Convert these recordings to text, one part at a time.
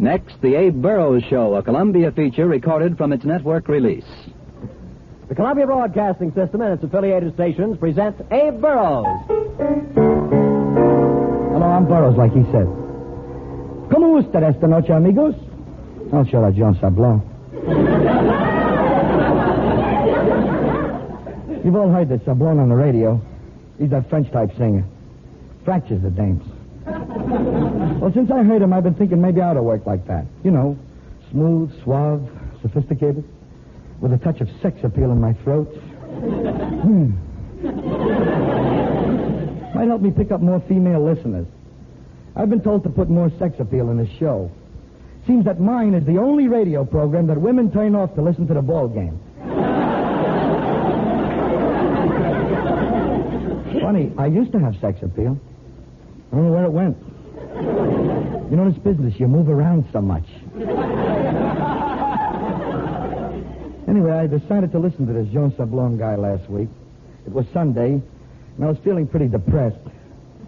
Next, the Abe Burrows Show, a Columbia feature recorded from its network release. The Columbia Broadcasting System and its affiliated stations present Abe Burrows. Hello, I'm Burrows, like he said. ¿Cómo usted esta noche, amigos? I'll show that John Sablon. You've all heard that Sablon on the radio. He's that French-type singer. Fractures the dames. Well, since I heard him, I've been thinking maybe I ought to work like that. You know, smooth, suave, sophisticated, with a touch of sex appeal in my throat. Might help me pick up more female listeners. I've been told to put more sex appeal in the show. Seems that mine is the only radio program that women turn off to listen to the ball game. Funny, I used to have sex appeal. I don't know where it went. You know this business, you move around so much. Anyway, I decided to listen to this Jean Sablon guy last week. It was Sunday, and I was feeling pretty depressed.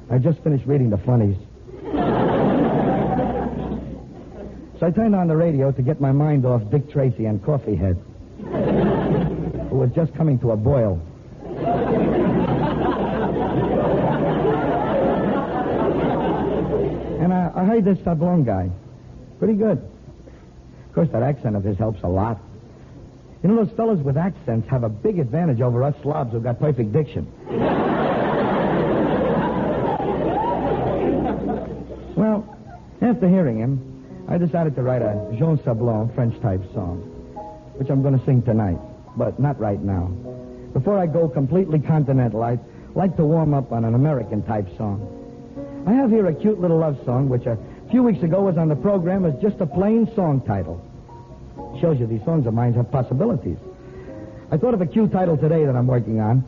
I just finished reading the funnies. So I turned on the radio to get my mind off Dick Tracy and Coffee Head, who was just coming to a boil. And I heard this Sablon guy. Pretty good. Of course, that accent of his helps a lot. You know, those fellas with accents have a big advantage over us slobs who've got perfect diction. Well, after hearing him, I decided to write a Jean Sablon French-type song, which I'm going to sing tonight, but not right now. Before I go completely continental, I'd like to warm up on an American-type song. I have here a cute little love song, which a few weeks ago was on the program as just a plain song title. Shows you these songs of mine have possibilities. I thought of a cute title today that I'm working on.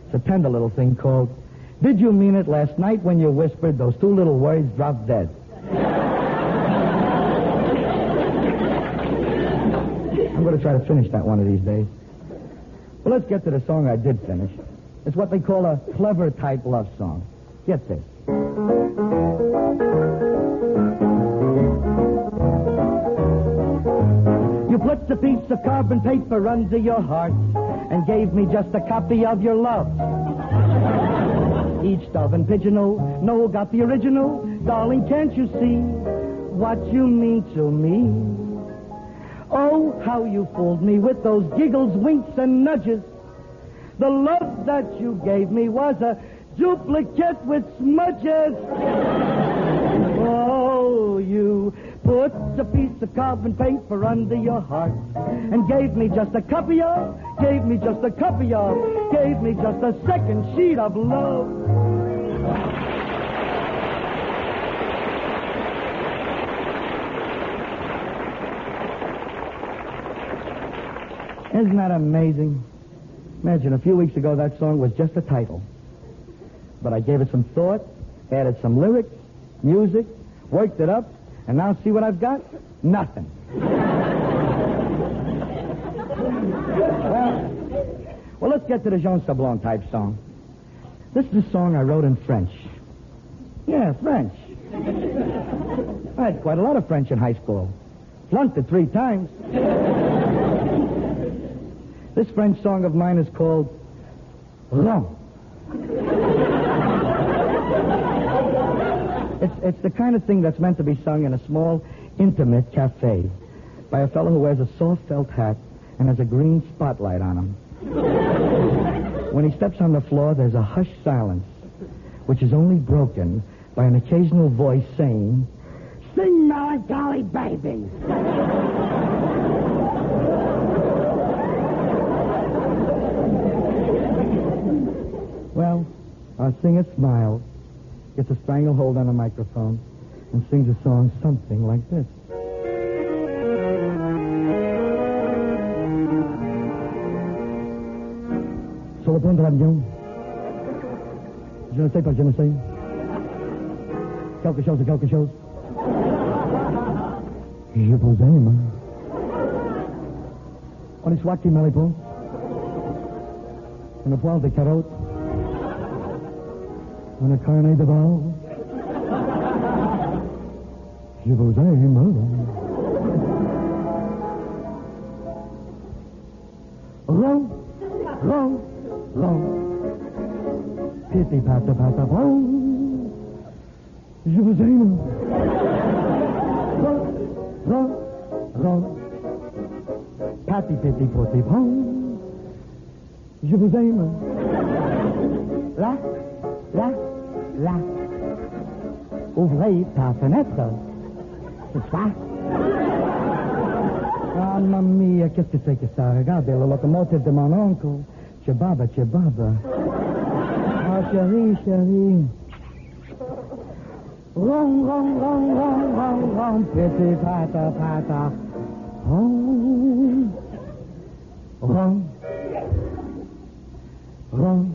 It's a tender little thing called Did You Mean It Last Night When You Whispered Those Two Little Words Dropped Dead? I'm going to try to finish that one of these days. Well, let's get to the song I did finish. It's what they call a clever-type love song. Get this. You put a piece of carbon paper under your heart and gave me just a copy of your love. Each dove and pigeonhole, no, got the original. Darling, can't you see what you mean to me? Oh, how you fooled me with those giggles, winks, and nudges. The love that you gave me was a duplicate with smudges. Oh, you put a piece of carbon paper under your heart and gave me just a copy of, gave me just a second sheet of love. Isn't that amazing? Imagine, a few weeks ago, that song was just a title. But I gave it some thought, added some lyrics, music, worked it up, and now see what I've got? Nothing. Well, let's get to the Jean Sablon type song. This is a song I wrote in French. Yeah, French. I had quite a lot of French in high school. Flunked it 3 times. This French song of mine is called Run. It's the kind of thing that's meant to be sung in a small, intimate cafe by a fellow who wears a soft felt hat and has a green spotlight on him. When he steps on the floor, there's a hushed silence, which is only broken by an occasional voice saying, "Sing, melancholy baby." Well, our singer smiles, gets a stranglehold on a microphone, and sings a song something like this. Sur le point de l'avion, je ne sais pas, je ne sais. Quelque chose de quelque chose. Je vous aime. On est soit qui me répond. On a poil de carottes. On a carnet de val. Je vous aime. Ron, ron. Patty, pitty, potty, pom. Je vous aime. Là, là, là. Ouvrez ta fenêtre. Ce soir. Ah, mamma mia, qu'est-ce que c'est que ça? Regardez, la locomotive de mon oncle. Chebaba, chebaba. Ah, chérie, chérie. Ron, ron, ron, ron, ron, ron. Pitty, pata, pata. Ron. Ron. Ron.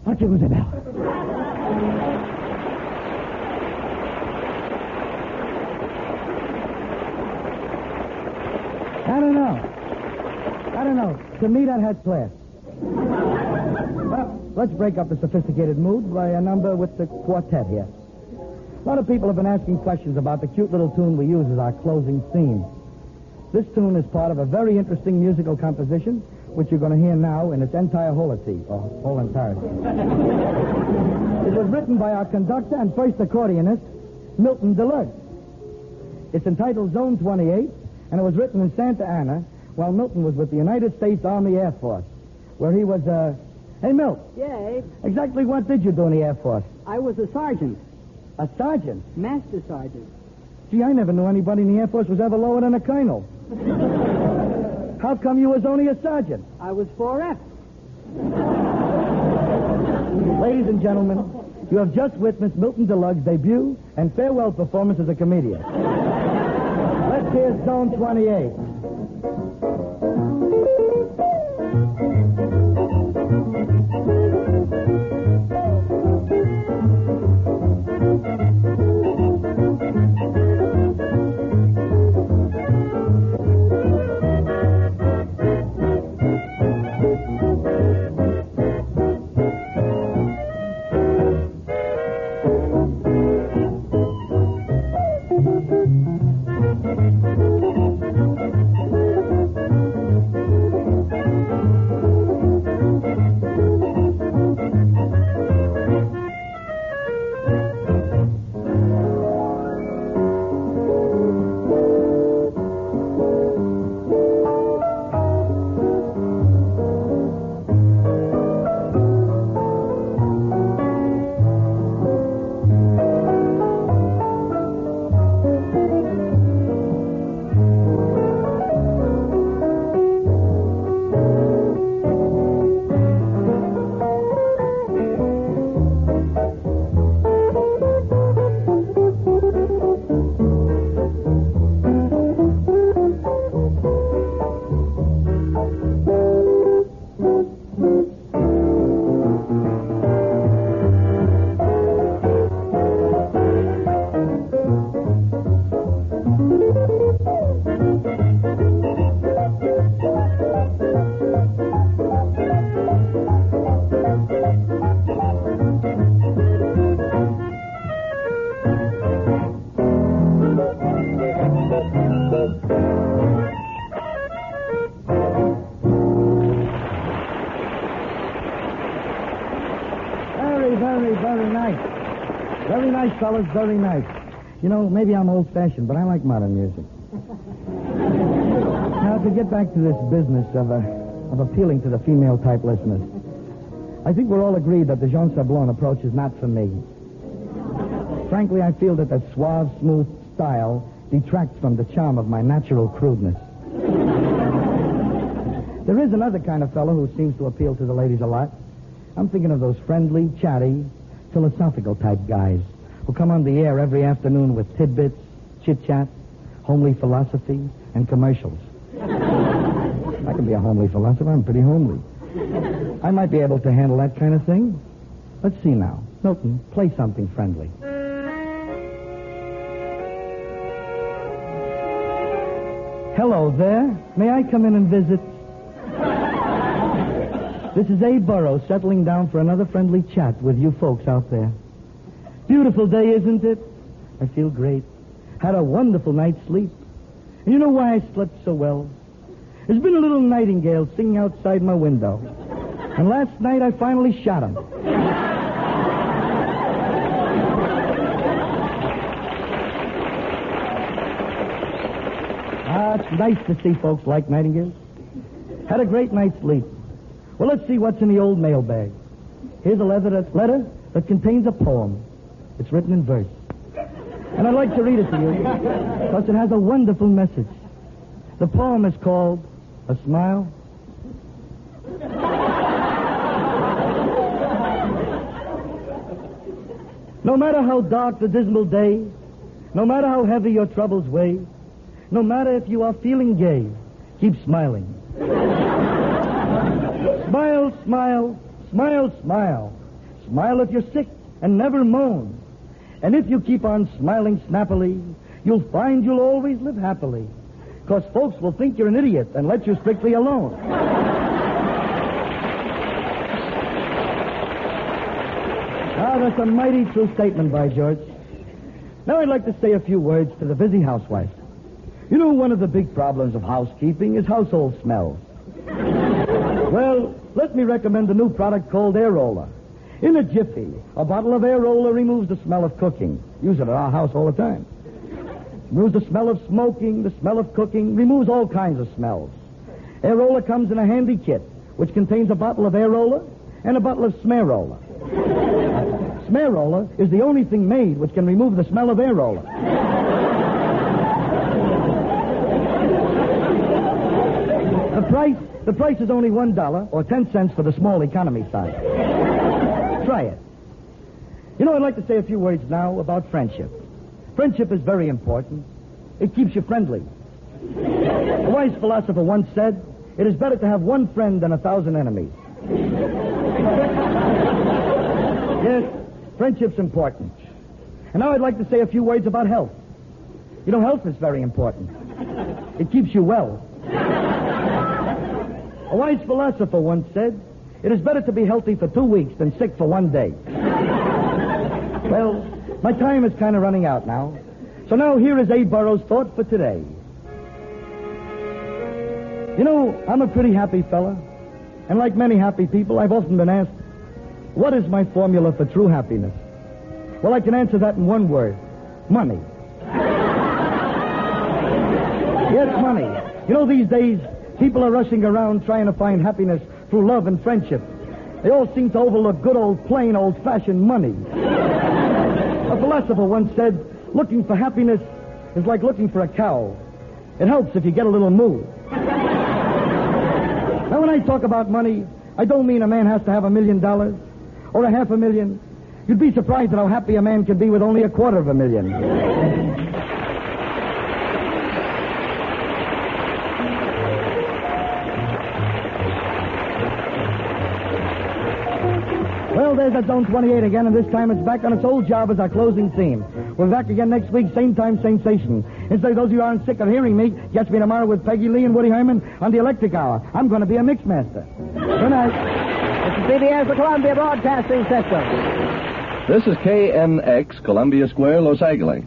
Archie vous belle. I don't know. To me, that had class. Well, let's break up the sophisticated mood by a number with the quartet here. A lot of people have been asking questions about the cute little tune we use as our closing theme. This tune is part of a very interesting musical composition, which you're going to hear now in its entire entirety. It was written by our conductor and first accordionist, Milton Deluxe. It's entitled Zone 28, and it was written in Santa Ana while Milton was with the United States Army Air Force, where he was, Hey, Milt. Yeah, Abe. Exactly what did you do in the Air Force? I was a sergeant. A sergeant? Master sergeant. Gee, I never knew anybody in the Air Force was ever lower than a colonel. How come you was only a sergeant? I was 4F. Ladies and gentlemen, you have just witnessed Milton Deluxe's debut and farewell performance as a comedian. Let's hear Zone 28. Very nice, fellas, very nice. You know, maybe I'm old-fashioned, but I like modern music. Now, to get back to this business of appealing to the female-type listeners, I think we're all agreed that the Jean Sablon approach is not for me. Frankly, I feel that that suave, smooth style detracts from the charm of my natural crudeness. There is another kind of fellow who seems to appeal to the ladies a lot. I'm thinking of those friendly, chatty, philosophical-type guys who come on the air every afternoon with tidbits, chit-chat, homely philosophy, and commercials. I can be a homely philosopher. I'm pretty homely. I might be able to handle that kind of thing. Let's see now. Milton, play something friendly. Hello there. May I come in and visit? This is Abe Burrows settling down for another friendly chat with you folks out there. Beautiful day, isn't it? I feel great. Had a wonderful night's sleep. And you know why I slept so well? There's been a little nightingale singing outside my window. And last night I finally shot him. Nice to see folks like Nightingale. Had a great night's sleep. Well, let's see what's in the old mailbag. Here's a letter that contains a poem. It's written in verse. And I'd like to read it to you because it has a wonderful message. The poem is called A Smile. No matter how dark the dismal day, no matter how heavy your troubles weigh, no matter if you are feeling gay, keep smiling. Smile, smile, smile, smile. Smile if you're sick and never moan. And if you keep on smiling snappily, you'll find you'll always live happily. Because folks will think you're an idiot and let you strictly alone. Ah, that's a mighty true statement by George. Now I'd like to say a few words to the busy housewife. You know, one of the big problems of housekeeping is household smells. Well, let me recommend a new product called Air Roller. In a jiffy, a bottle of Air Roller removes the smell of cooking. Use it at our house all the time. Removes the smell of smoking, the smell of cooking, removes all kinds of smells. Air Roller comes in a handy kit, which contains a bottle of Air Roller and a bottle of Smear Roller. Smear Roller is the only thing made which can remove the smell of Air Roller. The price is only $1 or 10 cents for the small economy size. Try it. You know, I'd like to say a few words now about friendship. Friendship is very important. It keeps you friendly. A wise philosopher once said, it is better to have one friend than 1,000 enemies. Yes, friendship's important. And now I'd like to say a few words about health. You know, health is very important. It keeps you well. A wise philosopher once said, it is better to be healthy for 2 weeks than sick for 1 day. Well, my time is kind of running out now. So now here is Abe Burrows' thought for today. You know, I'm a pretty happy fella. And like many happy people, I've often been asked, what is my formula for true happiness? Well, I can answer that in one word. Money. Yes, money. You know, these days, people are rushing around trying to find happiness through love and friendship. They all seem to overlook good old, plain, old-fashioned money. A philosopher once said, looking for happiness is like looking for a cow. It helps if you get a little moo. Now, when I talk about money, I don't mean a man has to have $1 million or $500,000. You'd be surprised at how happy a man can be with only $250,000. Well, there's that Zone 28 again, and this time it's back on its old job as our closing theme. We're back again next week, same time, same station. And so those of you who aren't sick of hearing me, catch me tomorrow with Peggy Lee and Woody Herman on the Electric Hour. I'm going to be a mixmaster. Good night. This is CBS, the Columbia Broadcasting System. This is KNX, Columbia Square, Los Angeles.